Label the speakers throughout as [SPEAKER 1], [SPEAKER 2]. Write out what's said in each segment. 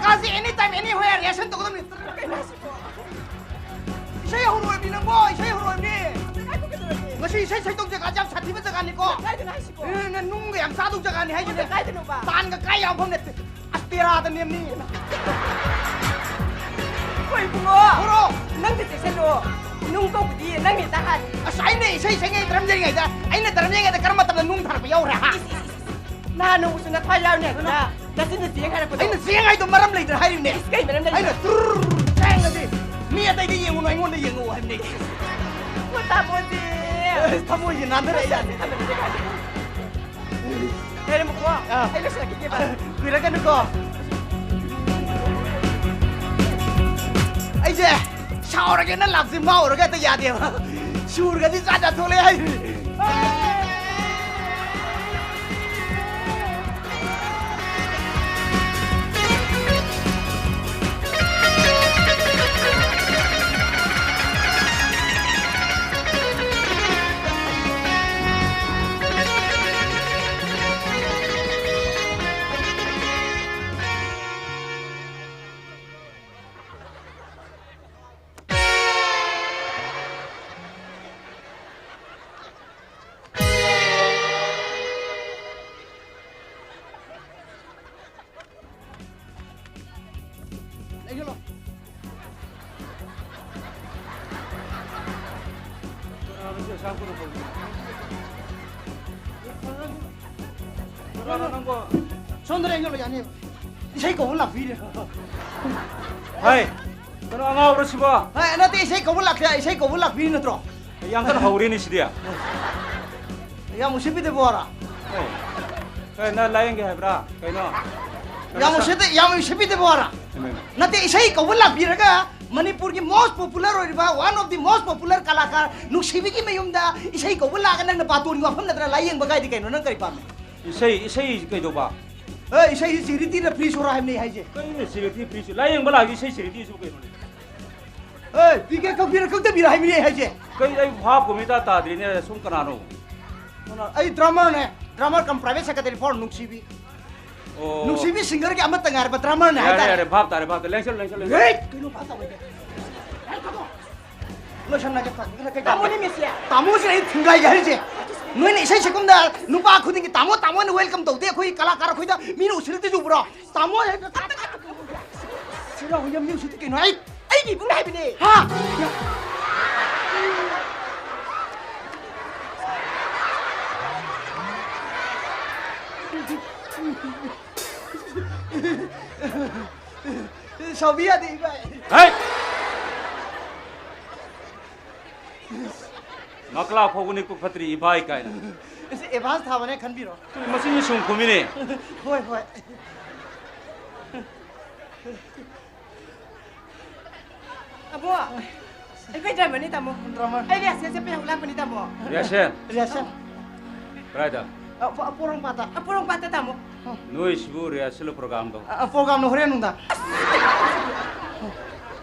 [SPEAKER 1] 가지 anytime anywhere reaction 또 그러면 이제 호로 미는 거 이제 호로 미 것이 이제 동작 가장 사티면서 가니까 는 농구 양사 동작 아니 해주네 딴거 까야 없네 아스티라다 님니
[SPEAKER 2] 거의 붕어
[SPEAKER 1] 호로
[SPEAKER 2] 낭지 제셀로 농도부디 낭이 다한
[SPEAKER 1] 사이네 이제 생애 드럼쟁이가 있다 아이네 드럼쟁이가 그런 것도 농 타고 여우라
[SPEAKER 2] 나는 무슨 나 팔라우네 나 진짜 지행하는
[SPEAKER 1] 아이네 지행하이도 말함 레이들 하이네
[SPEAKER 2] 스카이 말함 레이들
[SPEAKER 1] 아이네 땡거지 미야 대기 영우노 이모네 영우 하이네
[SPEAKER 2] 뭐다 뭐지
[SPEAKER 1] 타모지 난들어야
[SPEAKER 2] 내려 먹고 아이고 시작해 봐
[SPEAKER 1] 그러게 누거 이제 샤워하게는 랍지 마오르게 또 야돼요 슈르가지 짜자 돌래 하이 이걸로 손들에 이걸로 야니 이거 올라 비려
[SPEAKER 3] 하이 그럼 anga bro siba
[SPEAKER 1] 아 나한테 이거 올라 그래 이거 올라 비는 들어
[SPEAKER 3] yang kan haurini sidia
[SPEAKER 1] 야 무시비데 보아라
[SPEAKER 3] hey na lain ge hebra kaino
[SPEAKER 1] 야 무시비데 보아라 나한테 이거 올라 비르가 मणिपुर की most popular ओरिबा one of the most popular कलाकार नुसिबी की मयुमदा इसै को बुला का नंग पातोरी वफम नद्रा लायंग बगाय दि कैनो नंग करि पामे
[SPEAKER 3] isai kai do ba
[SPEAKER 1] ए इसै सिरिति र फ्री सोरा हम नहीं हाइजे
[SPEAKER 3] kai ne siriti prisu lain bala gi isai siriti su kai no
[SPEAKER 1] ए पीके कबीर कब बिरा हम नहीं हाइजे
[SPEAKER 3] kai ai bhap ko mita ta dri ne sum kana no
[SPEAKER 1] a drummer cum private secretary for नुसिबी
[SPEAKER 3] oh
[SPEAKER 1] नुसिबी सिंगर के अमत तंगार पर ड्रामर ने
[SPEAKER 3] अरे bhap ta lengsel
[SPEAKER 1] ए कैनो पाता होय लो छन्ना के
[SPEAKER 2] तामोनी मिसिया
[SPEAKER 1] तामो से थिंगाई हाइजे नोइन इसै सेकुमदा नुपा खुदिंग तामो ने वेलकम तौते खोई कलाकार खोइदा मिनु उसिलते जुब्रो तामो हे सिरा होय म्यूजिक के नोइ
[SPEAKER 2] 아이기 붕 하이비네
[SPEAKER 1] 하 서비야 돼 이거
[SPEAKER 3] hey makla phoguni ku phatri ibai kai na
[SPEAKER 1] 이제 에반스 타번에 간비로
[SPEAKER 3] machine sum khumini
[SPEAKER 1] 호이 호이
[SPEAKER 2] 아보 아이고 드라마니 타모
[SPEAKER 1] 드라마
[SPEAKER 2] 아이고 세세페 올라프니 타모
[SPEAKER 3] reaction
[SPEAKER 1] 리아션
[SPEAKER 3] right
[SPEAKER 1] 포랑 파타
[SPEAKER 2] 아포롱 빠따 타모
[SPEAKER 3] noi sibu reaction program do
[SPEAKER 1] 프로그램 너 호레 농다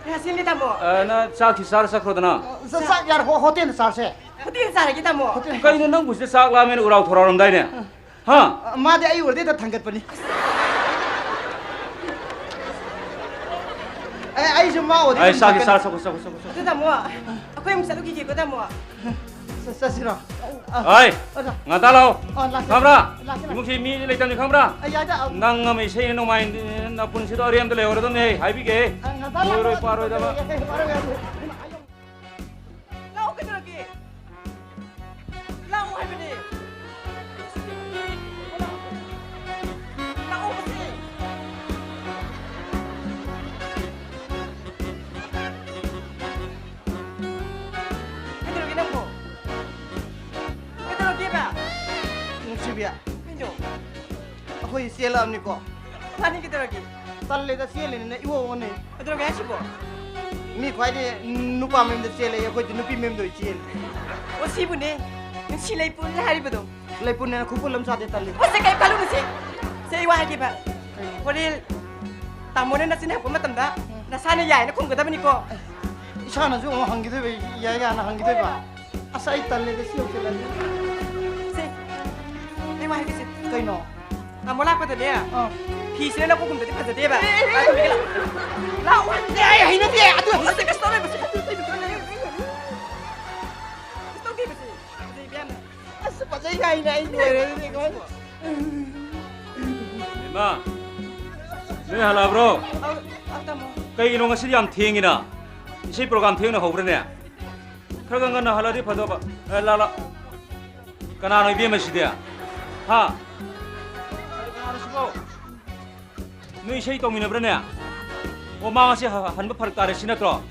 [SPEAKER 2] 야신리 타모
[SPEAKER 3] na cha ki sar sakro dana
[SPEAKER 1] 사 यार 호텔 사세
[SPEAKER 2] 호텔 사라기 타모
[SPEAKER 3] kai no nang busi sak la men urau thoraram dai ne ha
[SPEAKER 1] 마데 아이 월데 다 당겼 버니 아이 좀 마오
[SPEAKER 3] ai sa ki sar sakro
[SPEAKER 2] 그 타모 아코 용 살로 기지 그 타모
[SPEAKER 1] 사시라
[SPEAKER 3] ai ngata lao khamra
[SPEAKER 1] Laki.
[SPEAKER 3] imung si mi le tan khamra
[SPEAKER 1] 야자
[SPEAKER 3] nang ngam sei no mai na pun si do riam de le ore don nei hai bi ge roi paro da ba
[SPEAKER 2] 라오 그 저기 라오 하이비네 라오 무시
[SPEAKER 1] नुसिबिया
[SPEAKER 2] 빈조
[SPEAKER 1] 호이 시엘람니고
[SPEAKER 2] 아니 그들어기
[SPEAKER 1] 딸레다 시엘네 이wo 오네
[SPEAKER 2] 그들어기 하시고
[SPEAKER 1] 미 과이데 누파 멤데 시엘에 호이 누피 멤도 시엘
[SPEAKER 2] 오시부네 실레이 분 하리부도
[SPEAKER 1] 레뿐네 쿠불람 사데 딸레
[SPEAKER 2] 오세카이 팔루무시 세이와 하기바 호릴 तामोने नसिने को मतंदा नसाने याय न खुंगदा बनिको
[SPEAKER 1] इशाना जो हंगिदे बे याया ना हंगिदे बा असाई तल्ले दे सियो चला
[SPEAKER 2] से ने वाही के
[SPEAKER 1] कइनो
[SPEAKER 2] ตามโมลากไปตัวเนี้ย
[SPEAKER 1] อ๋อ
[SPEAKER 2] พี่เสียแล้วก็คุมแต่ที่พันจะเดียบอะไอ้ตัวนี้ละเล่าวัน
[SPEAKER 1] เดี๋ยวไอ้ไอ้นั่นเดี๋ยวตัว
[SPEAKER 2] แล้วเสร็จก็สตอรี่ไปสิต้องดีไปสิดีเบี้ยนะ
[SPEAKER 1] สปอร์ตใหญ่ในหน่วยเลยนี่ก็
[SPEAKER 3] 임마 네 할라 브로
[SPEAKER 2] เอาตามโม
[SPEAKER 3] cái 이놈의 시리암 팅이나 시 프로그램 팅이나 호브르네 그러간 건 할라디 파도 봐 라라 까나노 비에 시대야 하 까나노 시고 너희 쉐이 동이네 브르네 오마가시 한번 팔 까레 시나트로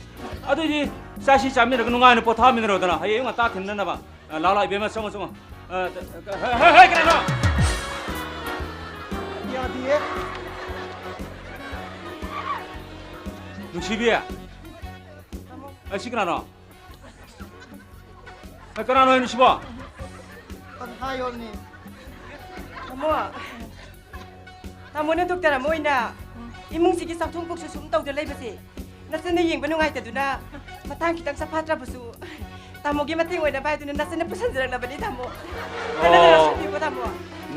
[SPEAKER 3] 아들이 사시 잠미를 그 농아는 포타민으로 오더나 하여 영아 딱 됐나 봐 라라 비에 성어 성어 헤헤 그래라
[SPEAKER 1] เดี๋ยวดี
[SPEAKER 3] 60이야 아 시그나노 아 까나노 에는 15
[SPEAKER 1] ตอนท้ายนนี่
[SPEAKER 2] ตามโมตามโมนั่นทุกแต่ละโมอินดาอีมุงสิกิสับทุ่งพวกสุ่มเต่าจะเล่ไปสินักเสนอยิงเป็นยังไงแต่ดูนะมาตั้งคิดตั้งสภาพระบุสูตามโมกิมาทิ้งไว้ในใบตัวนั้นนักเสนอผู้สันจะรักเราแบบนี้ตามโมแต่นั่นเราชอบอยู่กับตามโม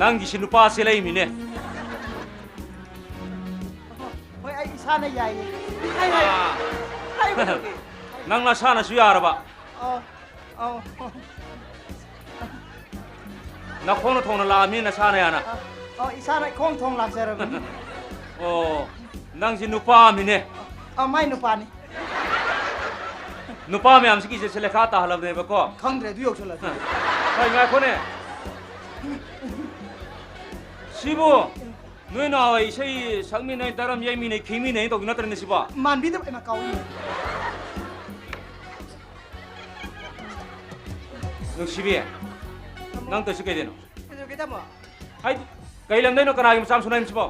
[SPEAKER 3] 남기신 루파 세레이미네
[SPEAKER 1] เฮ้ยไอ้ชาในใหญ่
[SPEAKER 2] ให้ให้ให้ไปดูดิ
[SPEAKER 3] 낭나 사나 수야 알아봐
[SPEAKER 1] เอาเอา
[SPEAKER 3] 나 코너 통나 라미나 사나야나
[SPEAKER 1] เอาอีชาในคงทองหลักเสร็จ
[SPEAKER 3] 어 낭신 루파미네
[SPEAKER 1] เอาไม่นุปานี่
[SPEAKER 3] 루파미 암스키 이제 셀레 카타 할라브네 버거
[SPEAKER 1] ขังเดือดยุกชล
[SPEAKER 3] 하이 나 코네 시부 너희 나와 이 세이 상민의 따람 예민의 기민의 또 누나들은 시바
[SPEAKER 1] มันบิดไปมาเกาอยู่
[SPEAKER 3] 너 시비에 낭 뜻이 게 되노
[SPEAKER 2] ไปดูกันตามโม
[SPEAKER 3] 하이 가일람 내노 까나기 삼수나임 시바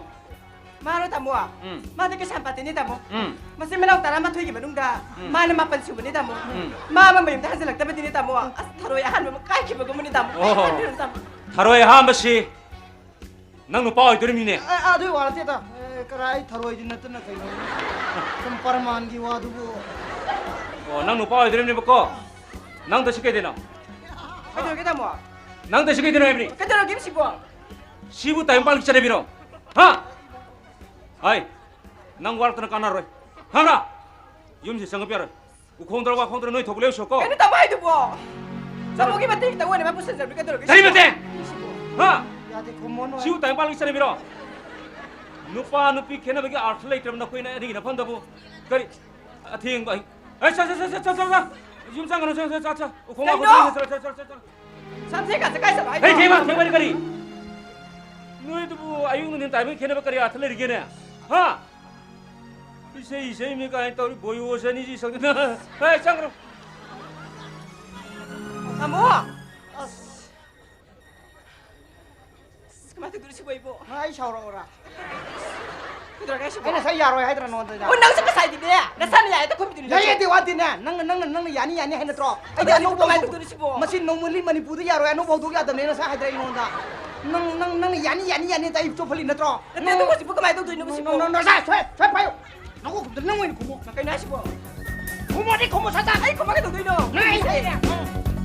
[SPEAKER 2] มาแล้วตามโม
[SPEAKER 3] อืม
[SPEAKER 2] มาที่กระชันปาตินี่ตามโม
[SPEAKER 3] 응
[SPEAKER 2] มาสิไม่ต้องแต่ละมาถุยกี่มาดุงดา
[SPEAKER 3] อืม
[SPEAKER 2] มาเนี่ยมาเป็นสูบนี่ตามโม
[SPEAKER 3] อืม
[SPEAKER 2] มามันไม่ยอมทำสิหลักแต่เป็นที่นี่ตามโมถ้ารวยอาหารมันใกล้ขี้มันก็ไม่ได้ตามโม
[SPEAKER 3] โอ้โห
[SPEAKER 2] อันนี้ตามโม
[SPEAKER 3] 하루에 한 번씩 낭 루파 어디름이네
[SPEAKER 1] เอ้ด้วยว่าเจ้าก็ไรทารวยจินนั่นใครรู้สมปรมาณกี่ว่าดู
[SPEAKER 3] 낭 루파 어디름이 버거 낭 뜻이 게 되노
[SPEAKER 2] ไปดูกันตามโม
[SPEAKER 3] 낭 뜻이 게 되노 에브리
[SPEAKER 2] ก็จะเรากินสิบว
[SPEAKER 3] 시부 따윈 빨리 기차에 빌어 하 아이 낭 와르트는 까나로 하나 염시 성급이야라 콩들과 콩들 너희 도굴레 쇼고
[SPEAKER 2] กันนี่ตามโมให้ดูบวสมองกินมาตีแต่ว่าเนี่ยมันผู้สันจะรู้กันตลอด
[SPEAKER 3] 자리면 돼 하
[SPEAKER 1] อย่าได้ขโมย
[SPEAKER 3] 시부 따윈 빨리 기차에 빌어 누파 누피 캐나베기 아틀레이트럼 넣고 있나 에디기나 판다부 그리 아팅 거 에이 자자자자자자 юм상으로 자자자 공하고 자자자자
[SPEAKER 2] ฉันเสียกันจะใกล้สบาย
[SPEAKER 3] 에이 대박 대박이 거리 너희도 뭐 아유는 따윈 캐나베거리 아틀레이트게네 하 이세 미가 또 우리 모유오선이지 성나 에이 짱그럼
[SPEAKER 2] ตามโมสมัยที่ดูสิบวยบว
[SPEAKER 1] ให้ชาวเราละ
[SPEAKER 2] คือตัวแกสิบว
[SPEAKER 1] ไอ้น่ะใส่ยาโรยให้ตระนอนตัวจ้ะ
[SPEAKER 2] วันนั่งสิบใส่ดิเนี่ยนั่งสั่นใหญ่แต่คนไม่ดู
[SPEAKER 1] ยาเย็นดีว่าดิเนี่ยนั่งยานี่ให้นะตรอ
[SPEAKER 2] ไอ้เดี๋ยวนุ่งตัวใหม่ตัวดูสิบว
[SPEAKER 1] มาสินงมือลิมันนี่พูดยาโรยนุ่งบอกทุกอย่างแต่เนี่ยนะใส่ให้ตระนอนจ้ะนั่งยานี่ใจจุพลินนะตรอ
[SPEAKER 2] แล้วเนี่ยตัวสิบวก็ไม่ต้องดูนุ่งสิบว
[SPEAKER 1] น้องใส่ช่วยไปน้องก็จะนั่งวิ่งขโมย
[SPEAKER 2] ใครน่าสิบว
[SPEAKER 1] ขโมยนี่ขโมยซะจ้ะ
[SPEAKER 2] ไอ้คนไม่ต้องดูนุ่ง
[SPEAKER 1] นั่งไอ้เสียเนี่ย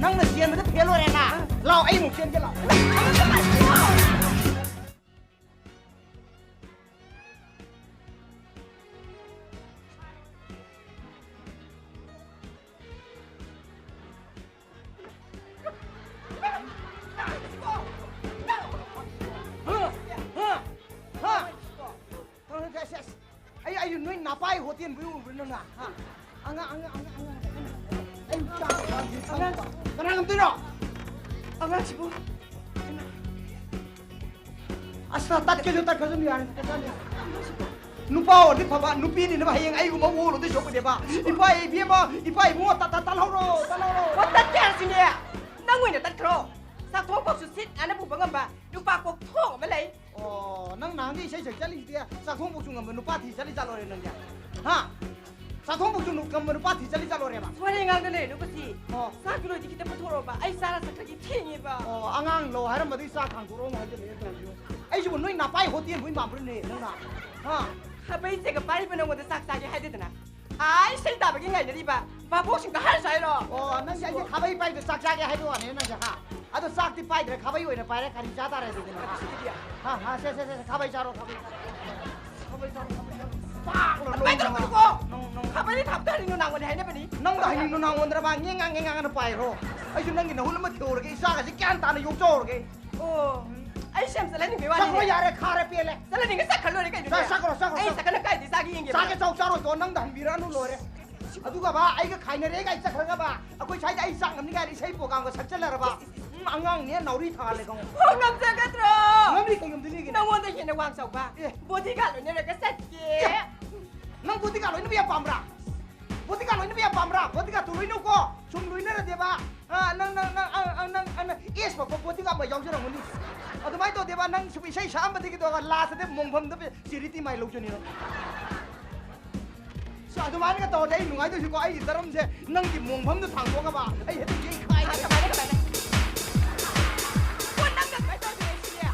[SPEAKER 1] นั่งเนี่ยเสียมันจะเพี้ยนเลยนะเราไอ้หนุ่มเสียนกันเรา ไอ้นุ่ยหน้าป้ายหัวเตียนวิววินน่ะฮะอังไอ้จ้ากันนั่งตีเนาะ
[SPEAKER 2] เอาละสิบว
[SPEAKER 1] อาสาตัดกันตัดกันนี่อันนุป้าดิพ่อนุปีนี่นะพ่อยังไอ้กูมาวูหลุดที่ชกเดี๋ยวป่ะอีป้าอีเบี้ยป่ะอีป้าอีมัวตัดเราโร
[SPEAKER 2] ว่าตัดแก่สิเนี่ยนั่งวิ่งเนี่ยตัดโครสักท้องปกสุดสิ้นอันนั้นผมบังคับดูปากปกท้องมาเลย
[SPEAKER 1] อ๋อนั่งนางนี่ใช้เฉยๆลิเดียสักทุ่งปุกจุงกับมนุษย์ป้าที่จะลิจาโรเรนั่นจ้ะฮะสักทุ่งปุกจุงกับมนุษย์ป้าที่จะลิจาโรเรป่ะ
[SPEAKER 2] ว่าได้งานกันเลยนุ๊กสิ
[SPEAKER 1] อ๋อ
[SPEAKER 2] สักกิโลที่คิดจะมาโทรมาไอ้สารสักกี่ที่นี่ป่ะ
[SPEAKER 1] อ๋ออังโลให้เรามาที่สักทางกุโรมาให้จะเลี้ยงกันอยู่ไอ้ชั่วนุ่ยหน้าป้ายหัวเตียนวิ่งมาพื้นนี่นั่นน่ะฮะ
[SPEAKER 2] ถ้าไปเจอกับป้าที่เป็นองค์สักๆให้ได้แต่นะไอ้เส้นตาเป็นยังไงเนี่ยดิป่ะป้าพวกฉันก็หันใส่หรอ
[SPEAKER 1] อ๋อนั่นใช่ที่ข้าไปจะสักๆให้ด้วยนี่นั่นจ้ะฮะ 아도 싹디 빠이들 가봐요 이래 빠이래 가리 짜다래 되긴 하하 세세세 가봐요 자로 가봐요 자로 빡
[SPEAKER 2] 빨리
[SPEAKER 1] 롱
[SPEAKER 2] 들어보고 가만히 답답하는 거 나오네 해내 버니
[SPEAKER 1] nang dah ni nang ondra ba ngang na pai ro ai chu nang ni hul ma thor ge sa ga ji kyan ta na yo chor ge
[SPEAKER 2] 오 아이 샴 살라니 왜
[SPEAKER 1] sa ko
[SPEAKER 2] 와니
[SPEAKER 1] ya re kha re pe le
[SPEAKER 2] 살라니 그 싹칼로리 까 아이 싹칼로 까지 싹이 인게
[SPEAKER 1] sa ge chau sa ro do nang dan bi ra nu lo re adu ga ba ai ga khai na re ga sa khra ga ba akoi chai ai sang ngam ni ga ri sei po gang ga sak chal la ra ba angang ni na ri tha le gong
[SPEAKER 2] 남자 같어
[SPEAKER 1] ngam ri kai ngam di ni ge
[SPEAKER 2] 나 원데 현에 왕석 봐 보디가 로 내가 싹게
[SPEAKER 1] nang budi ka lo ni ya pam ra budi ka lo ni ya pam ra budi ka tu lo ni ko chum lo ni ra de ba nang es ba budi ka ba yaw jara ngoni adu mai to de ba nang su bi sei sa am de ki do ga la sa de mong pham de siriti mai lo chu ni ro sa adu mai ka to de nu ai to su ko ai daram se nang ki mong pham de thang ko ga ba ai he de ji khai
[SPEAKER 2] 가만히 원남자 말도 안 되는 시야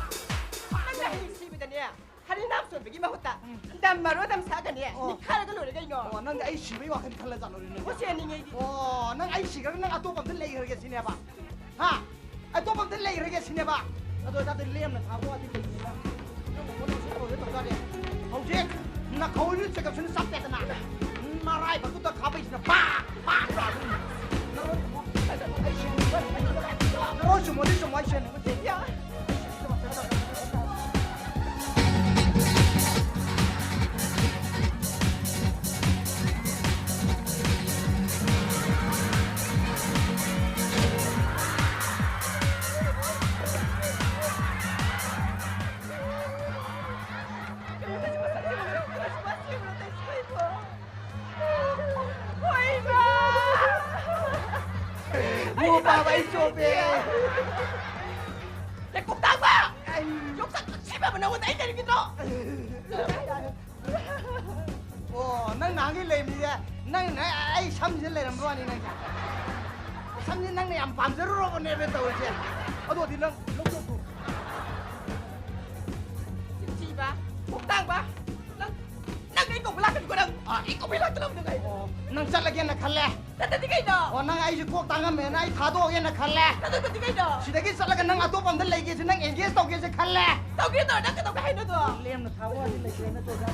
[SPEAKER 2] 남자 이 시비더니야 하리 남손 베기 먹었다 담마로 담 사가니야 니 카라 그 노래가 이거
[SPEAKER 1] oh nang ai si bai wa kan khala ja lo ni
[SPEAKER 2] 혹시 아니 얘기
[SPEAKER 1] oh nang ai si ga nang atu pam de le ge si ne ba ha atu pam de le ge si ne ba adu ta de lem na tha ko ati ni na nang mo no se ko de to ga de hau je na khau ni se ka sun sap te na ma rai ba tu ta kha bai na pa pa ra na ro su mo de su mo ai shen
[SPEAKER 2] 야
[SPEAKER 1] mo pa bai so be
[SPEAKER 2] 내 꼭당 봐! 욕상 치면 나오면 나이 되는 게 너!
[SPEAKER 1] oh nang nang ge le mi ya nang na ai sam je le ram ba ni nang sam ni nang ne am pam je ro ne be to je adu di nang lo to tu
[SPEAKER 2] 치 봐! 꼭당 봐! 난 이거 몰라가지고 그냥 이거 몰라가지고 그런 거야
[SPEAKER 1] oh nang chal ge na khalle
[SPEAKER 2] 나도 네가 있어!
[SPEAKER 1] oh nang ai ju kok tang me na ai tha do ge na khalle
[SPEAKER 2] 나도 네가 있어!
[SPEAKER 1] sidagi chal ga nang atu pam de le ge nang engage to ge se khalle
[SPEAKER 2] 너기 너 나도 너가 해 너도!
[SPEAKER 1] lem na tha wa di le ge na to ga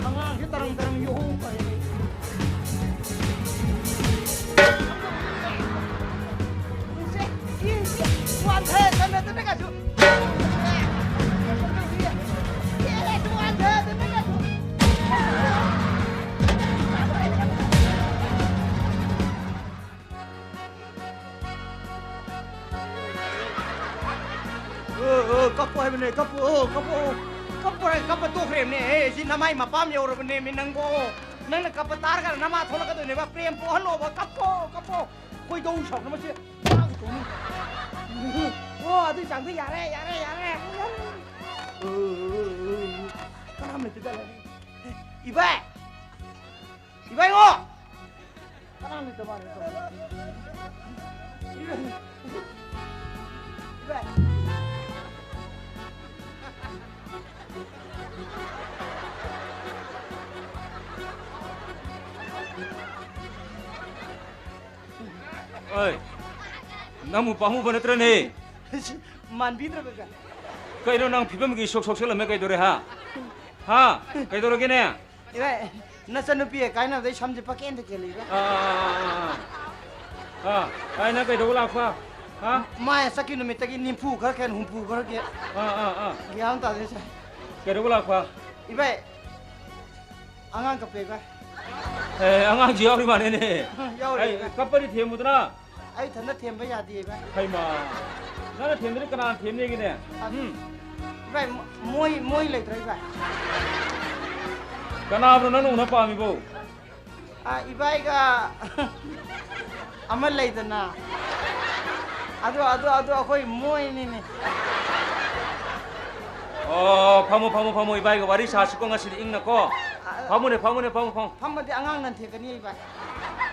[SPEAKER 1] angang ge tarang tarang yo hu pa wan the san na te ga ju wan the te ga ju kapo hai bene kapo to frame ne he si namai ma pam yo ro bene min nang go nang na kapo tar ga nama thola ka to ne ba prem po halo ba kapo koi do shok na ma se o adu chang tu ya re kana me te da la ibai ngo kana me te ba re ibai
[SPEAKER 3] ơi nang mu pa mu ban tra ne
[SPEAKER 1] man bi tra ga
[SPEAKER 3] kai no nang phibam gi sok sok sel me kai do re ha kai do re ke ne
[SPEAKER 1] ibai na san pi kai na dei samje pa ken de ke li
[SPEAKER 3] kai na kai do la kha ha
[SPEAKER 1] mai sakinu me tagi nim phu khar ken hum phu khar ke gyang ta de sa
[SPEAKER 3] kai do la kha
[SPEAKER 1] ibai angang ka pe ba
[SPEAKER 3] angang ji yaw ri ma ne ne
[SPEAKER 1] yaw
[SPEAKER 3] ai
[SPEAKER 1] ri
[SPEAKER 3] kap pa ri them mu na
[SPEAKER 1] ai than na them ba ya di ba
[SPEAKER 3] kai ma na na them ni kana them ne ki ne
[SPEAKER 1] ibai moi le tra ibai
[SPEAKER 3] kana bro na nu na pa mi bo
[SPEAKER 1] ibai ga amal lai da na adu akoi moi ni ne
[SPEAKER 3] 파모 이바이가 와리 사시공 가시리 잉나 거 파모네
[SPEAKER 1] pham ma de angang nan the ka ni ibai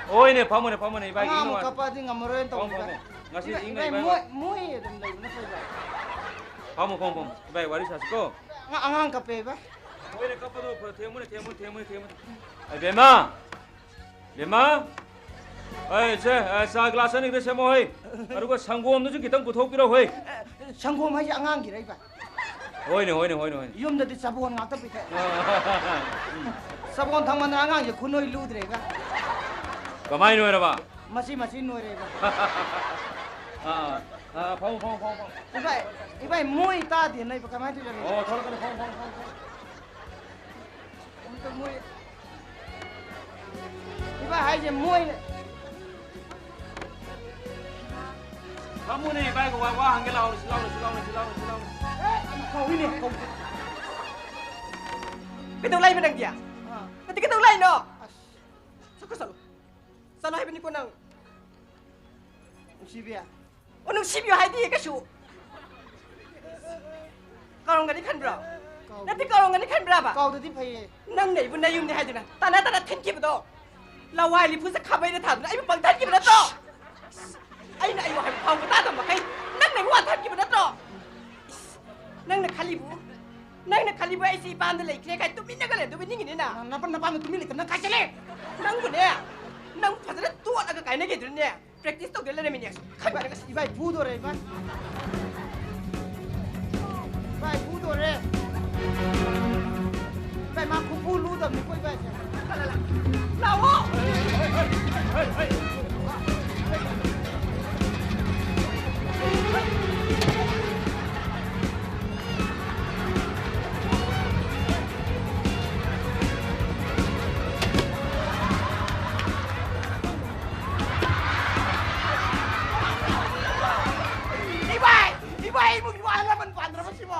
[SPEAKER 3] 오이네 파모네 이바이가
[SPEAKER 1] angang
[SPEAKER 3] 잉나
[SPEAKER 1] ka pa ding amaro en to ibai
[SPEAKER 3] 가시 잉나
[SPEAKER 1] ibai
[SPEAKER 3] 이바이
[SPEAKER 1] moi dum lai na sai ibai
[SPEAKER 3] 파모 이바이 와리 사시고
[SPEAKER 1] angang ka pe ba
[SPEAKER 3] 오이네 까빠도 테모네 아이 베마 자 글라스 안에 그래서 뭐 해. 그리고 상고음도 좀 기타 부탁드려 해.
[SPEAKER 1] 상고음 하지 앙앙기라 이봐.
[SPEAKER 3] 호이네.
[SPEAKER 1] 이음다디 사본 나타 비태. 사본 당만 앙앙이 군노이 루드레가.
[SPEAKER 3] 가만히 놓여라 봐.
[SPEAKER 1] 마시 노래가.
[SPEAKER 3] 펑.
[SPEAKER 1] 이봐 모이 따디 나 이봐 가만히 좀.
[SPEAKER 3] 돌아가네 펑.
[SPEAKER 1] 또 모이. 이봐 하이제 모이.
[SPEAKER 3] 가문에 바이고 와 한개 나오는 슬라우는.
[SPEAKER 1] 거위네.
[SPEAKER 2] Cái tàu lay bên đằng kìa. Cái tàu lay nó. Sao có sao? Sao lay bên đi con nào?
[SPEAKER 1] 시비야.
[SPEAKER 2] Ông ship yo hai đi cái số. Con cái đi khăn bra. Nó thì con cái đi khăn bra ba.
[SPEAKER 1] 가우드디 파이.
[SPEAKER 2] Nang này bên đây dùng đi hai đi nè. Ta đã thiên kiếp đó. Là hoài li phu sẽ khắp bên thảm. Ai bằng thiên kiếp đó to. Ai này hoài phong của ta tầm mà cái. Nang này hoài thiên kiếp đó to. Nang này khali bu. Nang này khali bu ai si pan đây cái tụi mình cái này tụi mình như thế nào?
[SPEAKER 1] 나빠 투밀리 끝나 가실래?
[SPEAKER 2] Nang bu nè. Nang phải rất tuột là cái này cái gì nè. Practice tao cái lên mình nè. Khăn bra cái gì?
[SPEAKER 1] 이바이 부도래 이바. 이바이 부도래. 이바이 막 부루도 미 꼬이 바이.
[SPEAKER 2] Nào hả?
[SPEAKER 1] 이바이 뭐 이거 하나만 반드라 마시모.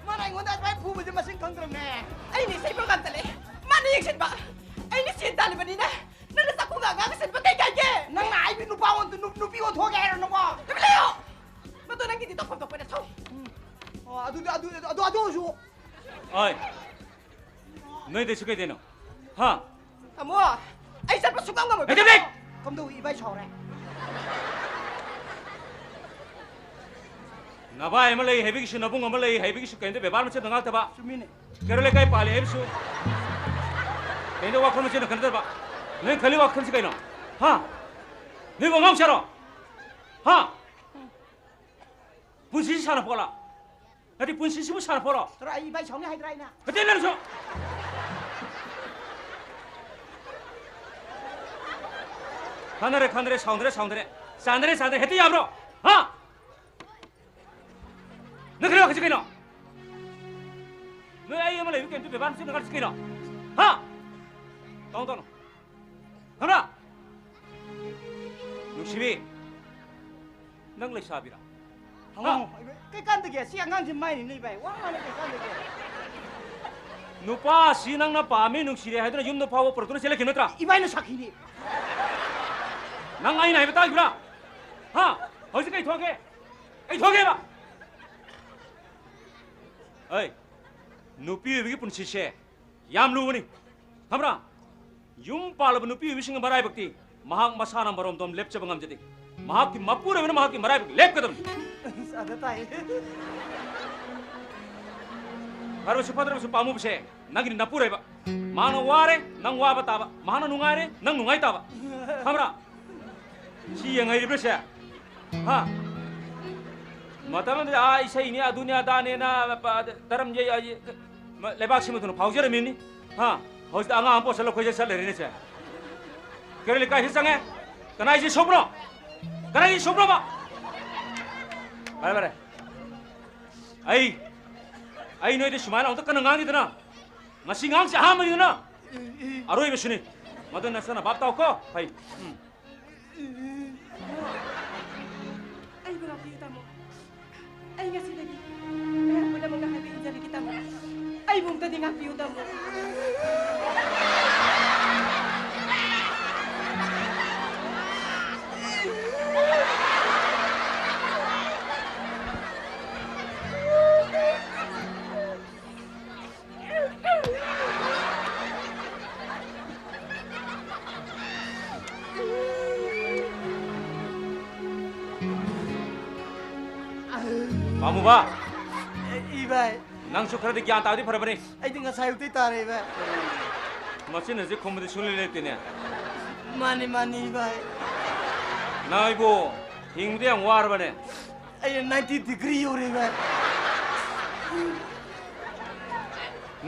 [SPEAKER 1] 마나 이거 나 바이 부부 좀 마신 컨트롤네.
[SPEAKER 2] Ai này xây program tale. Mana yang sen ba? Ai ni sen tale bani na. Nana sa kunga nga sen ba kay kay.
[SPEAKER 1] nang nai bi nu pawon tu nu pi won thoge ro no mo.
[SPEAKER 2] Kabileo. Mato nang gidi tok tok pa na thau.
[SPEAKER 1] adu ju.
[SPEAKER 3] 어이. 너희들 죽게 되노. 하.
[SPEAKER 2] Amo. Ai sa pa sukang nga mo.
[SPEAKER 3] 헤드백.
[SPEAKER 1] 검도 이바이 쳐래.
[SPEAKER 3] 나봐 에멀레이 헤비기시 너붕 어멀레이 헤비기시 근데 왜 발음치 너가 봐.
[SPEAKER 1] 주민네.
[SPEAKER 3] 그럴래 까이 빨리 해비수. 근데 와 그러면 쟤는 근데 봐. 너 걸리 와 큰지 가이노. 하. 너 뭔가 없잖아. 하. 분신시 사나 보라. 어디 분신시 뭐 사나 보라.
[SPEAKER 1] 들어 이바이 정리 하이드라이나.
[SPEAKER 3] 그때 내는 저. 하늘에 사운드래 해도 야브로. 하. 너 그래 가지고 있노? 너 아이 엄마 이렇게 또 배반 쓰는 거 가지고 있노? 하? 동동. 하나. 62. 능 레샤비라.
[SPEAKER 1] cái căn tự kia xe ngang trên mày này vậy quá này cái căn tự kia.
[SPEAKER 3] 누빠 시낭나 밤에 능시래 하더라 윤노 파워 프로토는 셀레 기노트라.
[SPEAKER 1] 이바이는 사키니.
[SPEAKER 3] 낭 아이 나이 다 이브라. 하. 어디까지 도와게? 에이 도와게 봐. 어이. 누피 여기 분치셰. 얌루니. 함라. 윰팔브 누피 위싱 마라이 박티. 마학 마사나 마롬 돔 랩처 방암제디. 마학기 마뿌레 වෙන 마학기 마라이 박티 랩거든.
[SPEAKER 1] ada tai.
[SPEAKER 3] 바로 슈퍼드럼 슈퍼무 비세. 나기는 나뿌레 봐. 마노 와레 낭 와바 따바. 마나 누가레 낭 누가이 따바. 함라. 시영 아이 브레샤. 하. 마타만 아 이세이니 아 두니야 다네나 다람 제 레박 시모도는 바우저레 미니. 하. host anga ampo salo khoje sal rene cha kerele ka hisange kana ji sobro ba bare ai noi de shumana on to kana ngang dina ngasi ngang cha ha mai na aroi besuni madan nasana bap tau ko pai
[SPEAKER 2] Ai berapa kita mo? Ai ngasih lagi. Ay mo na mga happy jadi kita mo. Ay bung tadi ngapi udah mo.
[SPEAKER 3] Mamu ba
[SPEAKER 1] 이바이.
[SPEAKER 3] nang sukra de gyan taudi pharbane
[SPEAKER 1] ai dinga sai utai tare ba.
[SPEAKER 3] machine je khomde sunle le tene
[SPEAKER 1] Money, money, bye.
[SPEAKER 3] နိုင်ဖို့ဟင်းတဲ့ဝါရပါနဲ့
[SPEAKER 1] I 90 degree, you river.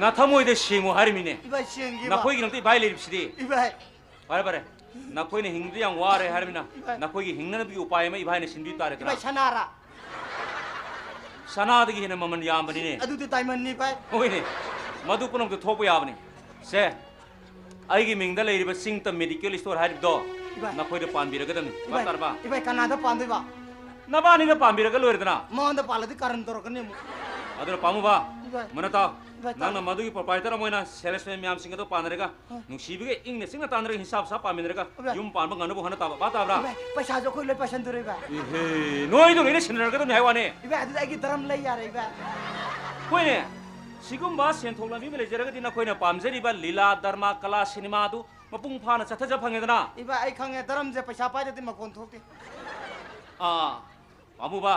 [SPEAKER 3] ငါထမွေတဲ့ရှင်ကိုဟာရမီနဲ့
[SPEAKER 1] If I sing you,
[SPEAKER 3] နခွေးကလည်းတိဘိုင်လေးဖြစ်တယ်
[SPEAKER 1] if I,
[SPEAKER 3] ပါရပါရနခွေးနဲ့ဟင်းတဲ့ဝါရဟာရမီနာနခွေးကဟင်းနဲ့ပြီးဥပိုင်မဲ့ဘိုင်နဲ့ရှင်ပြီးတာရက
[SPEAKER 1] if
[SPEAKER 3] နာ
[SPEAKER 1] I Shanara,
[SPEAKER 3] ဆနာတကြီးနဲ့မမန်ယာမနေနဲ့
[SPEAKER 1] I do the diamond, if I,
[SPEAKER 3] ဟိုနေမဒုပနုံတထောပရပါနေဆဲအိုင်ဂီမင်းဒလေးရဘစင်တမက်ဒီကယ်စတိုဟာရတော့နခွေးတဲ့ပန်ဘီရကတဲ့ဘာတာပါ
[SPEAKER 1] if I Canada Pandiva,
[SPEAKER 3] နဘာနေပန်ဘီရကလို့ရတဲ့နာ
[SPEAKER 1] Mon the Paladi Karan Torkanemu.
[SPEAKER 3] အဲ့ဒါပါမပါမနတာနန်းမဒူပပိုင်တရမွေးနာဆဲလက်စမြမ်စင်ကတော့ပန်ရကနုရှိဘီကအင်းနဲ့စင်ကတန်ရဟိဆပ်ဆပ်ပါမင်းရကယုံပန်မငါနဘဟနတာဘာတာဗရာ
[SPEAKER 1] If I Sajo Kule Passion to River.
[SPEAKER 3] ဟေးနိုးတို့နေရှင်ရကတော့မြိုင်ဝါနေ
[SPEAKER 1] If I did Drum lay, if I,
[SPEAKER 3] ခွေးနေစီကုမ်ဘာစင်ထုံလာမိမလေကြရကဒီနခွေးနေပမ်စရီဘလီလာဒရမာကလာစီနီမာတူမပုန်ဖာနာချက်ချက်ဖငေဒနာ
[SPEAKER 1] if I can't get Drum the Pasha Pai, the Macontoki.
[SPEAKER 3] အာအမှုပါ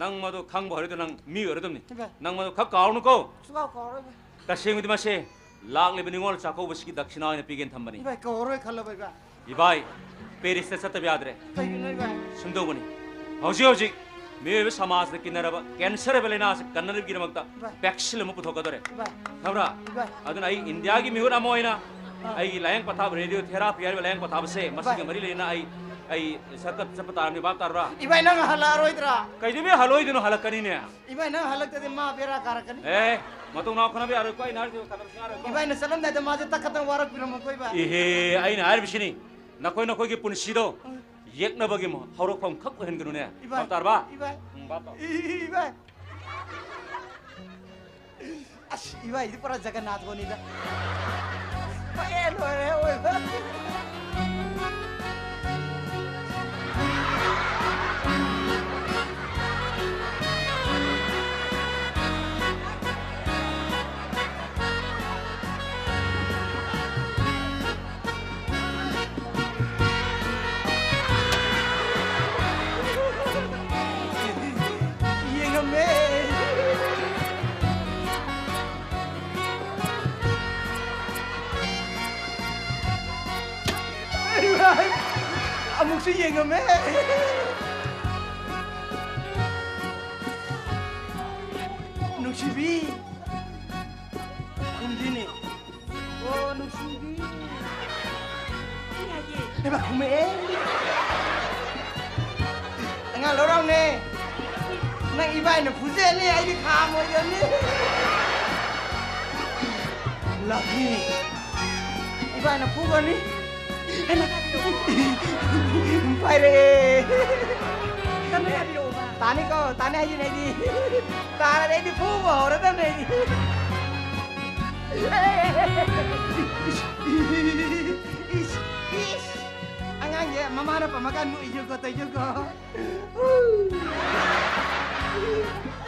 [SPEAKER 3] နန်းမတို့ခန်းဘော်ရတဲ့နန်းမီရတဲ့နန်းမတို့ခက်ကောင်းနကို
[SPEAKER 1] Swell Cor,
[SPEAKER 3] တရှိငဒီမရှိလာကလေဘနီငေါ်ချာကိုဘစကီဒက်ရှနာနေပီဂန်သမ်မနီ
[SPEAKER 1] if I Cor, Kalaba.
[SPEAKER 3] ဒီဘိုင်ပေရစ်ဆက်တပြားတဲ့
[SPEAKER 1] Thank you, Neva.
[SPEAKER 3] စံတော့မနီဟောစီဟောစီမေဝစမားစကိနရဘကင်ဆာဘယ်နာစကနရဘီရမကတာဘက်ရှလမပုထောကတဲ့
[SPEAKER 1] If I,
[SPEAKER 3] ဟောရာအဒနအိန္ဒိယကီမီဟရမောိနာအိလိုင်းပသာရေဒီယိုသေရာပီရလိုင်းပသာဘဆေမစကမရီလေနာအိစကတ်စပတာနေဘာတာရာ
[SPEAKER 1] if I know Halaroidra,
[SPEAKER 3] ကဲဒီမေဟလိုိဒနိုဟလကနီနေ
[SPEAKER 1] if I know Halak the Ma Vera Karakan,
[SPEAKER 3] အေးမတုံနာခနဘီအရကိုိုင်နာဒီကတရ
[SPEAKER 1] if I know Salam that the Mazda Takatan Warak Piramokoiba,
[SPEAKER 3] အေးအိုင်နာအရဘရှိနီနခွေနခွေကပုန်ရှိတော့ရက်နဘကီမဟောရခုံခပ်ဟန်ကနုနေဘာတာဘာ
[SPEAKER 1] if I,
[SPEAKER 3] ဘာတာ
[SPEAKER 1] if I, Ash, if I, the Para Jagannath Bonita. Amuk si yang me. Nuksibi. Kumdini. Oh, nuksibi. Eba kume. Ngang lorong ne. Nang ibai na puse ne ai di khamo yo ne. Lucky. Ibai na pugo ni. Phải đi.
[SPEAKER 2] Tâm này bị đổ vào.
[SPEAKER 1] Ta này có, ta này gì này đi. Ta là đây đi phú bồ đó tâm này đi. Anh vậy, mama nó phải makan mũi juga tay juga.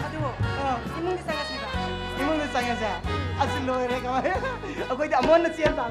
[SPEAKER 2] Aduh, imong disanga siya ba?
[SPEAKER 1] Imong na sanga siya. Asin lo ere ka. Ako ita amon na siya ta.